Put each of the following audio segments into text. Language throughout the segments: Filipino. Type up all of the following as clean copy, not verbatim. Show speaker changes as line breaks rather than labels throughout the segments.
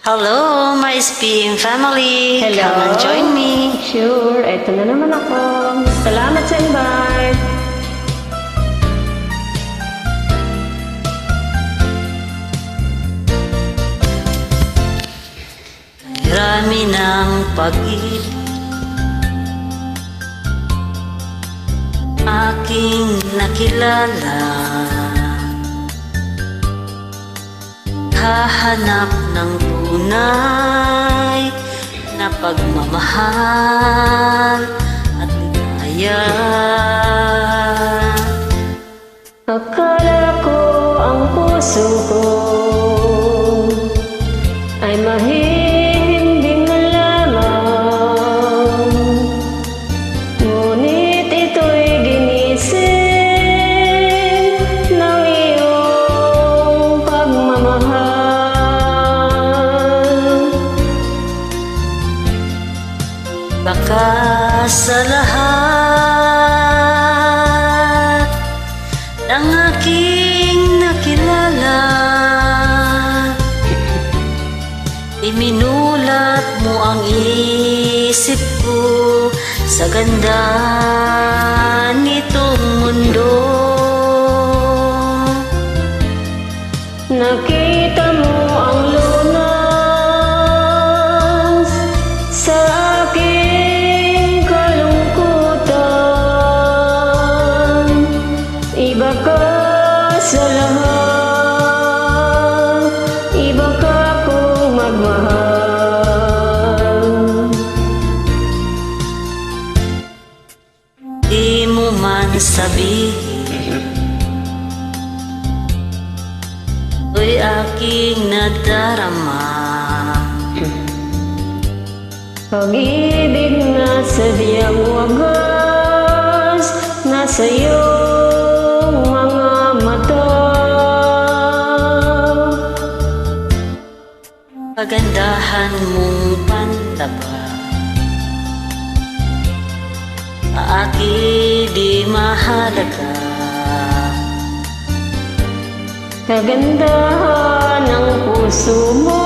Hello, my SPM family!
Hello.
Come and join me!
Sure, eto na naman ako. Salamat sa invite.
Rami ng pag-ibig aking nakilala, hahanap ng tunay na pagmamahal at ligaya.
Akala ko ang puso ko ay mahihimbing na lamang, ngunit ito'y ginising ng iyong pagmamahal.
Baka sa lahat ng aking nakilala, iminulat mo ang isip ko sa ganda nitong mundo.
Nakita mo ang lunas sa aking kalungkutan. Iba ka sa lahat, iba ka kong magmahal.
Di mo man sabihin, ito'y aking nadarama.
Pag-ibig na sadyang wagas, nasa iyong mga mata.
Pagandahan mong panlaba, sa akin di mahalaga.
Kagandahan ng puso mo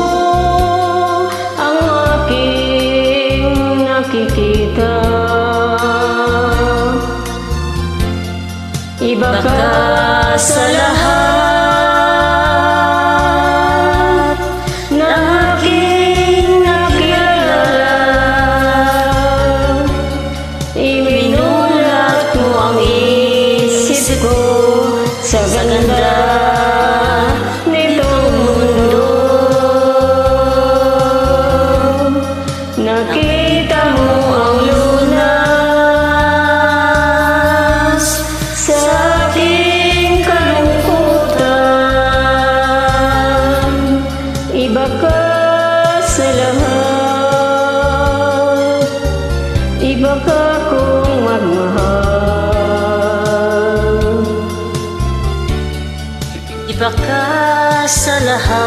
ang aking nakikita. Iba ka sa lahat ng aking nakilala. Iminulat mo ang isip ko sa ganda nitong mundo. Nakita mo ang lunas sa aking kalungkutan. Iba ka sa lahat, iba ka kong magmahal.
Iba ka sa lahat,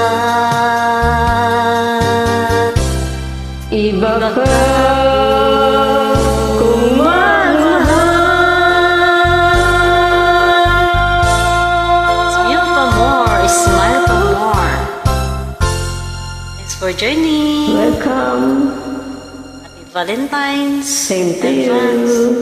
Iba ka kung magmahal.
smile pa more, smile pa more. Thanks for joining.
Welcome.
Happy Valentine's.
Same to
Advance.
you.